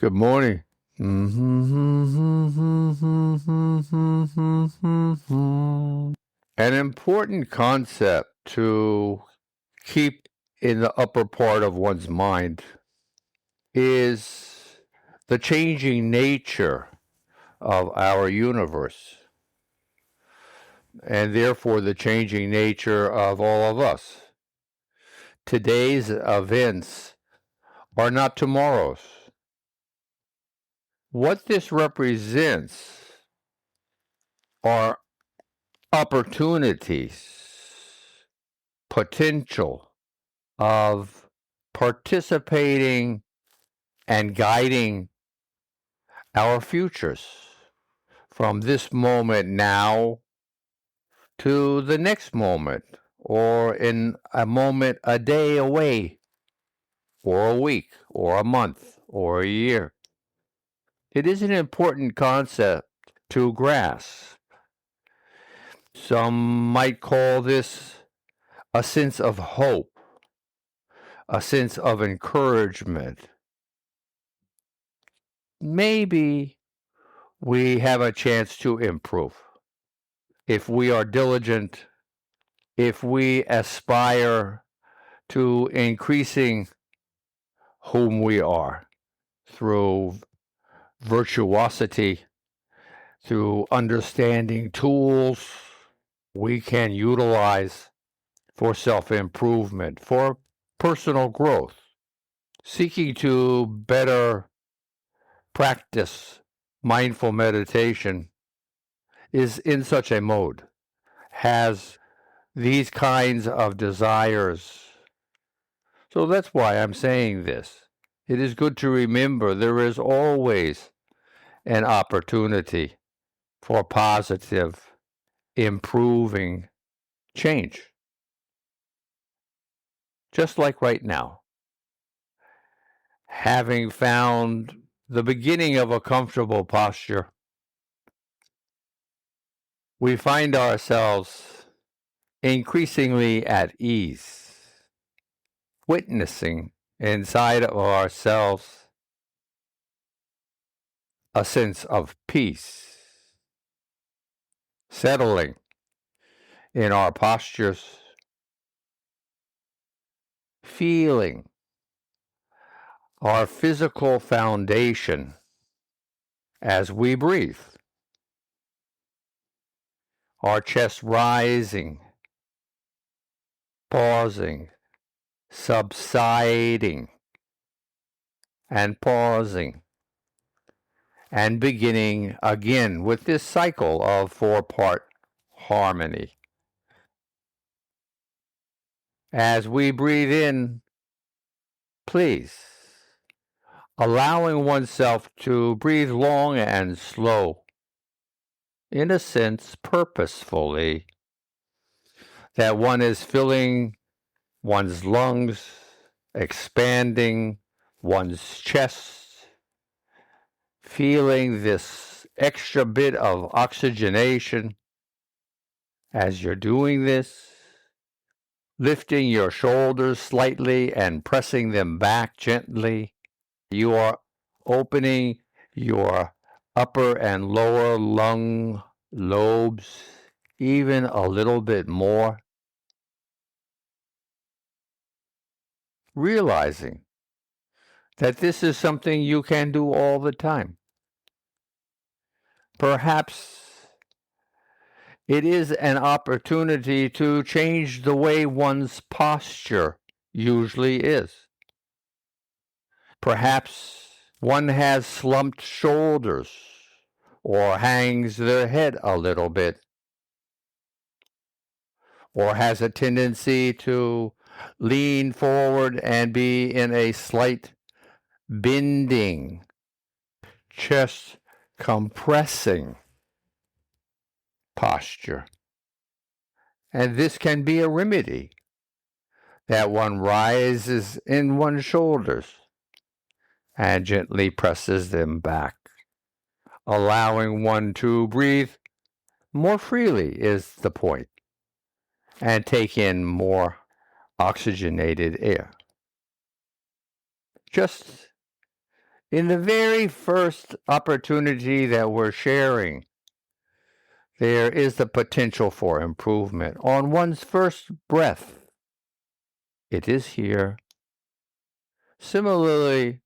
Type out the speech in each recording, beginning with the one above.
Good morning. An important concept to keep in the upper part of one's mind is the changing nature of our universe, and therefore the changing nature of all of us. Today's events are not tomorrow's. What this represents are opportunities, potential of participating and guiding our futures from this moment now to the next moment, or in a moment a day away, or a week, or a month, or a year. It is an important concept to grasp. Some might call this a sense of hope, a sense of encouragement. Maybe we have a chance to improve if we are diligent, if we aspire to increasing whom we are through virtuosity, through understanding tools we can utilize for self-improvement, for personal growth, seeking to better practice mindful meditation is in such a mode, has these kinds of desires. So that's why I'm saying this. It is good to remember there is always an opportunity for positive, improving change. Just like right now. Having found the beginning of a comfortable posture, we find ourselves increasingly at ease, witnessing inside of ourselves a sense of peace, settling in our postures, feeling our physical foundation as we breathe, our chest rising, pausing, subsiding, and pausing, and beginning again with this cycle of four-part harmony. As we breathe in, please, allowing oneself to breathe long and slow, in a sense, purposefully, that one is filling one's lungs, expanding one's chest, feeling this extra bit of oxygenation. As you're doing this, lifting your shoulders slightly and pressing them back gently, you are opening your upper and lower lung lobes even a little bit more, realizing that this is something you can do all the time. Perhaps it is an opportunity to change the way one's posture usually is. Perhaps one has slumped shoulders or hangs their head a little bit, or has a tendency to lean forward and be in a slight bending, chest compressing posture. And this can be a remedy, that one rises in one's shoulders and gently presses them back, allowing one to breathe more freely is the point, and take in more oxygenated air. Just In the very first opportunity that we're sharing, there is the potential for improvement. On one's first breath, it is here. Similarly,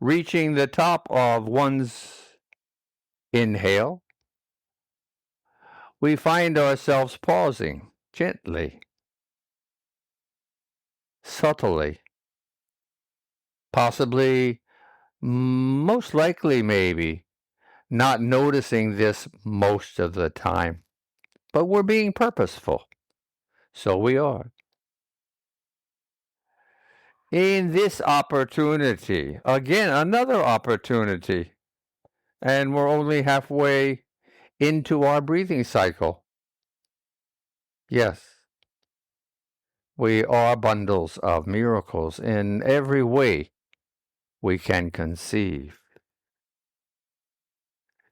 reaching the top of one's inhale, we find ourselves pausing gently, subtly, possibly, most likely, maybe, not noticing this most of the time. But we're being purposeful. So we are. In this opportunity, again, another opportunity, and we're only halfway into our breathing cycle. Yes, we are bundles of miracles in every way we can conceive.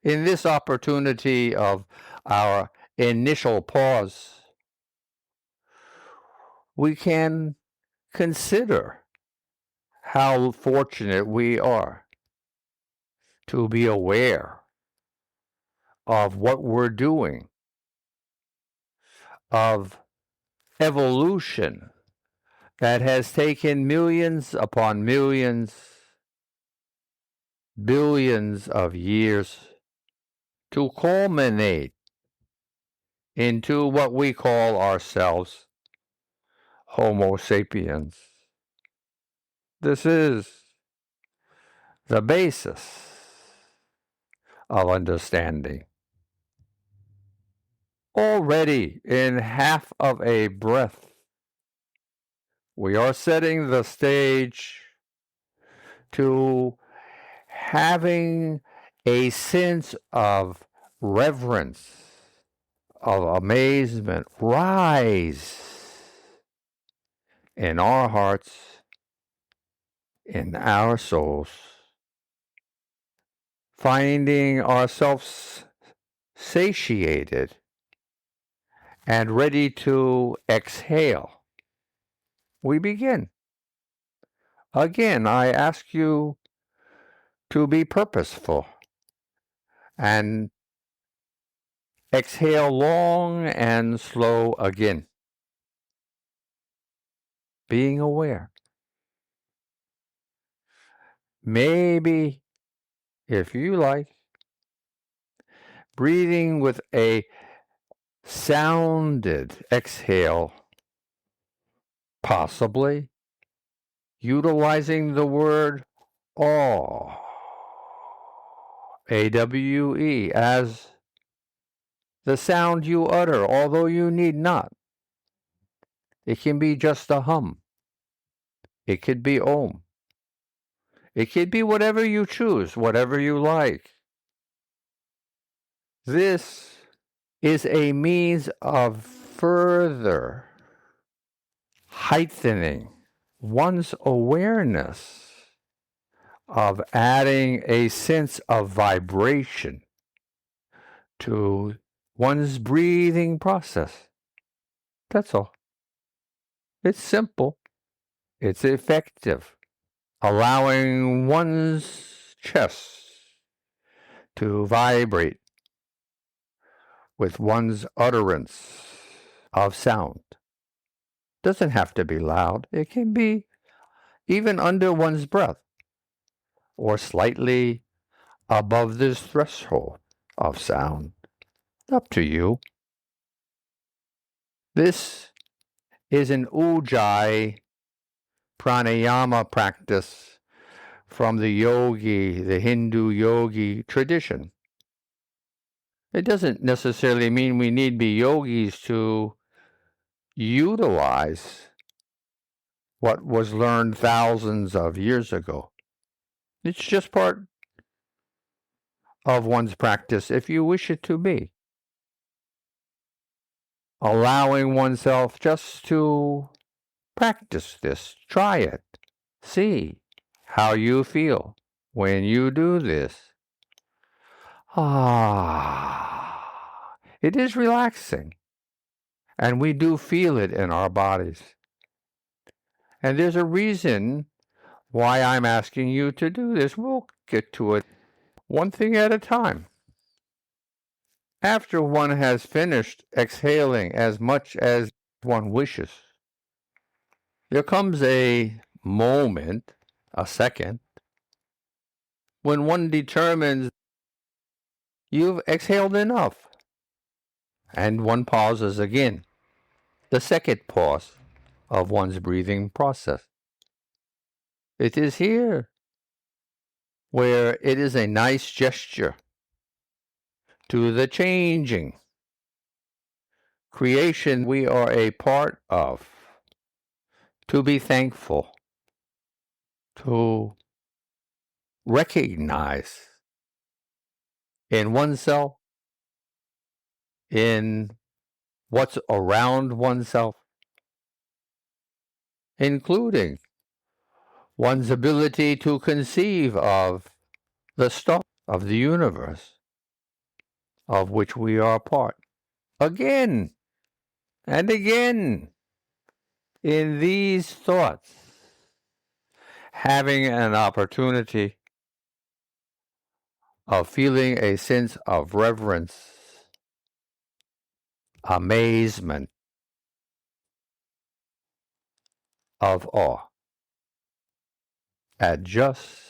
In this opportunity of our initial pause, we can consider how fortunate we are to be aware of what we're doing, of evolution that has taken millions upon millions, billions of years to culminate into what we call ourselves Homo sapiens. This is the basis of understanding. Already in half of a breath, we are setting the stage to having a sense of reverence, of amazement rise in our hearts, in our souls, finding ourselves satiated and ready to exhale. We begin. Again, I ask you to be purposeful and exhale long and slow again. Being aware. Maybe, if you like, breathing with a sounded exhale, possibly utilizing the word awe, AWE, as the sound you utter, although you need not. It can be just a hum. It could be Om. It could be whatever you choose, whatever you like. This is a means of further heightening one's awareness, of adding a sense of vibration to one's breathing process. That's all. It's simple. It's effective. Allowing one's chest to vibrate with one's utterance of sound. Doesn't have to be loud. It can be even under one's breath or slightly above this threshold of sound. Up to you. This is an Ujjayi pranayama practice from the Hindu yogi tradition. It doesn't necessarily mean we need to be yogis to utilize what was learned thousands of years ago. It's just part of one's practice if you wish it to be. Allowing oneself just to practice this, try it, see how you feel when you do this. It is relaxing, and we do feel it in our bodies. And there's a reason why I'm asking you to do this. We'll get to it one thing at a time. After one has finished exhaling as much as one wishes, there comes a moment, a second, when one determines you've exhaled enough, and one pauses again, the second pause of one's breathing process. It is here where it is a nice gesture to the changing creation we are a part of, to be thankful, to recognize in oneself, in what's around oneself, including one's ability to conceive of the stuff of the universe of which we are a part. Again and again, in these thoughts, having an opportunity of feeling a sense of reverence, amazement, of awe at just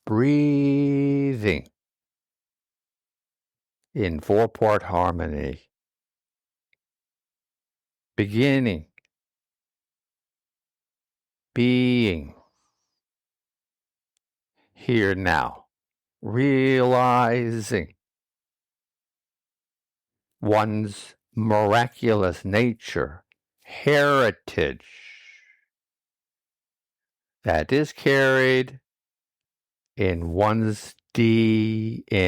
breathing in four-part harmony, beginning, being, here now, realizing one's miraculous nature, heritage that is carried in one's DNA.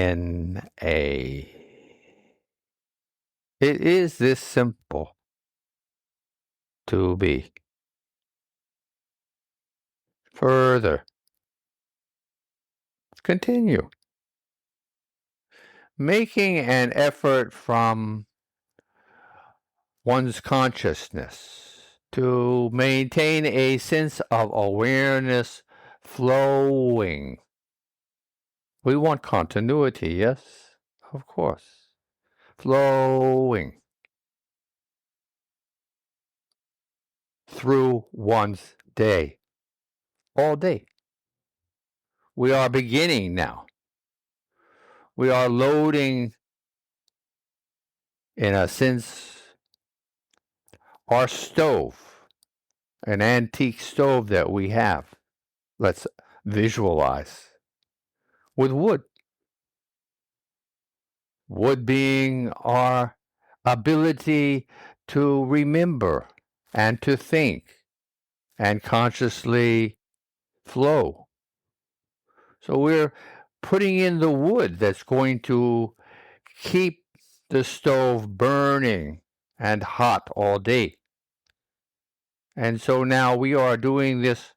It is this simple to be. Further, continue. Making an effort from one's consciousness to maintain a sense of awareness flowing. We want continuity, yes? Of course. Flowing through one's day. All day. We are beginning now. We are loading, in a sense, our stove, an antique stove that we have. Let's visualize. With wood. Wood being our ability to remember and to think and consciously flow. So we're putting in the wood that's going to keep the stove burning and hot all day. And so now we are doing this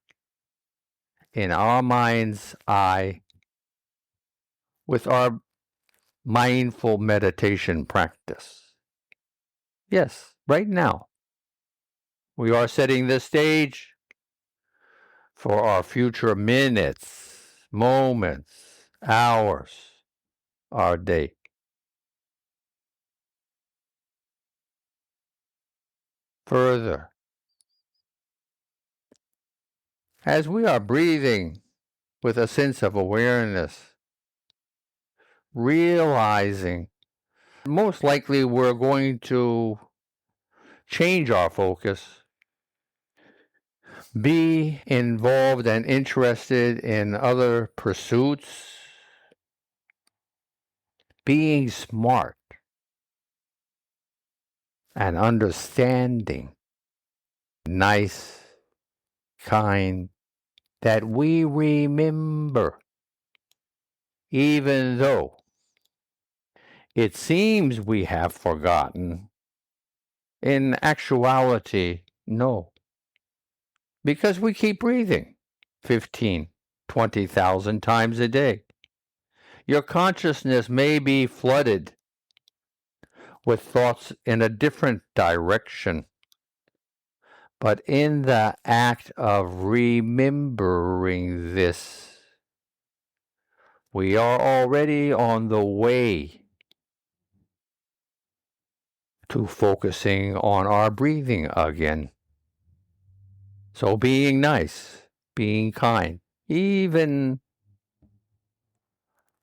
in our mind's eye with our mindful meditation practice. Yes, right now. We are setting the stage for our future minutes, moments, hours, our day. Further, as we are breathing with a sense of awareness, realizing most likely we're going to change our focus, be involved and interested in other pursuits, being smart and understanding, nice, kind, that we remember, even though it seems we have forgotten. In actuality, no. Because we keep breathing 15, 20,000 times a day. Your consciousness may be flooded with thoughts in a different direction, But in the act of remembering this, we are already on the way to focusing on our breathing again. So being nice, being kind, even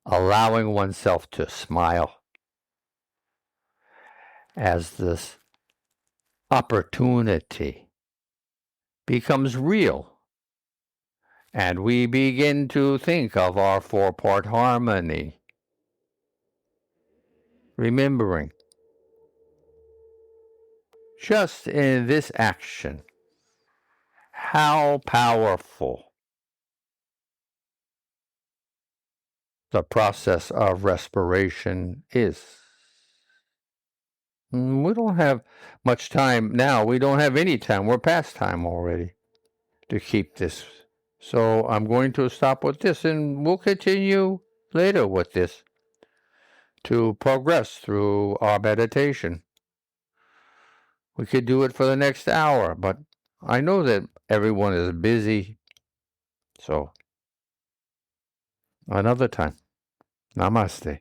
allowing oneself to smile as this opportunity becomes real, and we begin to think of our four-part harmony, remembering just in this action how powerful the process of respiration is. We don't have much time now. We don't have any time. We're past time already to keep this. So I'm going to stop with this, and we'll continue later with this to progress through our meditation. We could do it for the next hour, but I know that everyone is busy. So another time. Namaste.